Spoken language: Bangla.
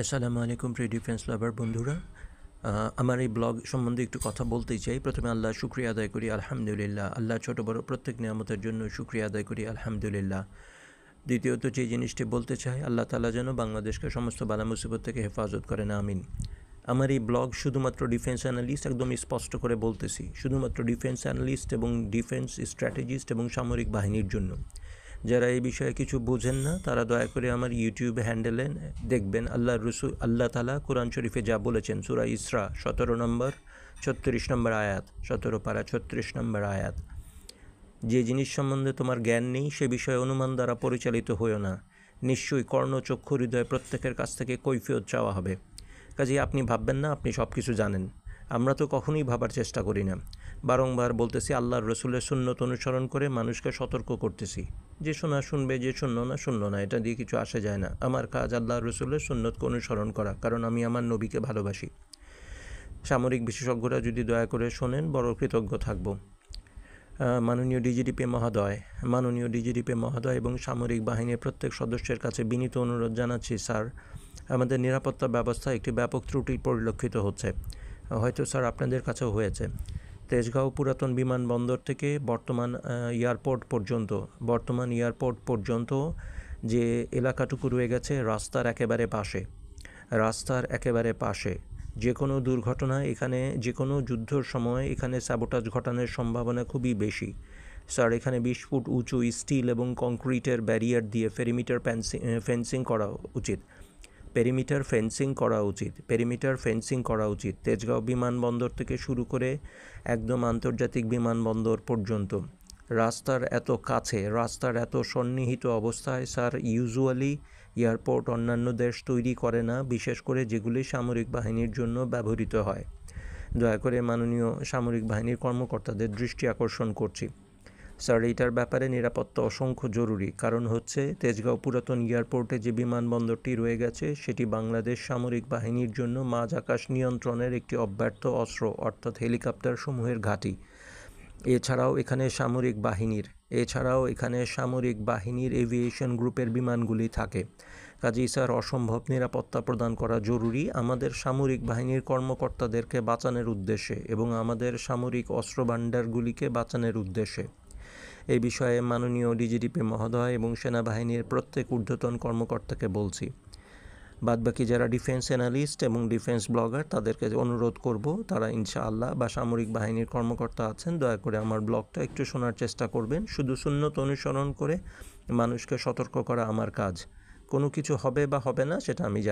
আসসালামু আলাইকুম প্রিয় ডিফেন্স লাভার বন্ধুরা। আমার এই ব্লগ সম্বন্ধে একটু কথা বলতে চাই। প্রথমে আল্লাহর শুকরিয়া আদায় করি, আলহামদুলিল্লাহ। আল্লাহ ছোট বড় প্রত্যেক নিয়ামতের জন্য শুকরিয়া আদায় করি, আলহামদুলিল্লাহ। দ্বিতীয়ত যে জিনিসটি বলতে চাই, আল্লাহ তাআলা যেন বাংলাদেশকে সমস্ত বালা মুসিবত থেকে হেফাজত করেন, আমিন। আমার এই ব্লগ শুধুমাত্র ডিফেন্স অ্যানালিস্ট, একদম স্পষ্ট করে বলতেছি, শুধুমাত্র ডিফেন্স অ্যানালিস্ট এবং ডিফেন্স স্ট্র্যাটেজিস্ট এবং সামরিক বাহিনীর জন্য। যারা এই বিষয়ে কিছু বোঝেন না তারা দয়া করে আমার ইউটিউব হ্যান্ডেলে দেখবেন আল্লাহ তাআলা কোরআন শরীফে যা বলেছেন, সূরা ইসরা 17 নম্বর 36 নম্বর আয়াত, 17 পারা 36 নম্বর আয়াত। যে জিনিস সম্বন্ধে তোমার জ্ঞান নেই সে বিষয়ে অনুমান দ্বারা পরিচালিত হইও না, নিশ্চয়ই কর্ণ চক্ষু হৃদয় প্রত্যেকের কাছ থেকে কৈফিয়ত চাওয়া হবে। কাজেই আপনি ভাববেন না আপনি সব কিছু জানেন। আমরা তো কখনোই ভাবার চেষ্টা করি না। বারংবার বলতেছি, আল্লাহর রসুলের সুন্নত অনুসরণ করে মানুষকে সতর্ক করতেছি। যে শোনা শুনবে, যে শুনলো না, এটা দিয়ে কিছু আসে যায় না। আমার কাজ আল্লাহর রসুলের সুন্নতকে অনুসরণ করা, কারণ আমি আমার নবীকে ভালোবাসি। সামরিক বিশেষজ্ঞরা যদি দয়া করে শোনেন, বড় কৃতজ্ঞ থাকব। মাননীয় ডিজিডিপি মহোদয় এবং সামরিক বাহিনীর প্রত্যেক সদস্যের কাছে বিনীত অনুরোধ জানাচ্ছি, স্যার, আমাদের নিরাপত্তা ব্যবস্থায় একটি ব্যাপক ত্রুটি পরিলক্ষিত হচ্ছে। হয়তো স্যার আপনাদের কাছেও হয়েছে। তেজগাঁও পুরাতন বিমানবন্দর থেকে বর্তমান এয়ারপোর্ট পর্যন্ত যে এলাকাটুকু রয়ে গেছে রাস্তার একেবারে পাশে যে কোনো দুর্ঘটনায় এখানে, যে কোনো যুদ্ধর সময় এখানে স্যাবোটাজ ঘটানোর সম্ভাবনা খুবই বেশি। স্যার, এখানে 20 ফুট উঁচু স্টিল এবং কংক্রিটের ব্যারিয়ার দিয়ে পেরিমিটার ফেন্সিং করা উচিত। তেজগাঁও বিমানবন্দর থেকে শুরু করে একদম আন্তর্জাতিক বিমানবন্দর পর্যন্ত রাস্তার এত কাছে, রাস্তার এত সন্নিহিত অবস্থায় স্যার ইউজুয়ালি এয়ারপোর্ট অন্যান্য দেশ তৈরি করে না, বিশেষ করে যেগুলি সামরিক বাহিনীর জন্য ব্যবহৃত হয়। দয়া করে মাননীয় সামরিক বাহিনীর কর্মকর্তাদের দৃষ্টি আকর্ষণ করছি। স্যার, এইটার ব্যাপারে নিরাপত্তা অসংখ্য জরুরি। কারণ হচ্ছে, তেজগাঁও পুরাতন এয়ারপোর্টে যে বিমানবন্দরটি রয়ে গেছে সেটি বাংলাদেশ সামরিক বাহিনীর জন্য মাঝ আকাশ নিয়ন্ত্রণের একটি অব্যর্থ অস্ত্র, অর্থাৎ হেলিকপ্টার সমূহের ঘাঁটি। এছাড়াও এখানে সামরিক বাহিনীর এভিয়েশন গ্রুপের বিমানগুলি থাকে। কাজেই স্যার, অসম্ভব নিরাপত্তা প্রদান করা জরুরি আমাদের সামরিক বাহিনীর কর্মকর্তাদেরকে বাঁচানোর উদ্দেশ্যে এবং আমাদের সামরিক অস্ত্রভাণ্ডারগুলিকে বাঁচানোর উদ্দেশ্যে। এই বিষয়ে মাননীয় ডিজিডিপি মহোদয় এবং সেনাবাহিনীর প্রত্যেক ঊর্ধ্বতন কর্মকর্তাকে বলছি। বাদবাকি যারা ডিফেন্স অ্যানালিস্ট এবং ডিফেন্স ব্লগার তাদেরকে অনুরোধ করব, তারা ইনশাআল্লাহ বা সামরিক বাহিনীর কর্মকর্তা আছেন, দয়া করে আমার ব্লগটা একটু শোনার চেষ্টা করবেন। শুধু সুন্নত অনুসরণ করে মানুষকে সতর্ক করা আমার কাজ। কোনো কিছু হবে বা হবে না সেটা আমি জানি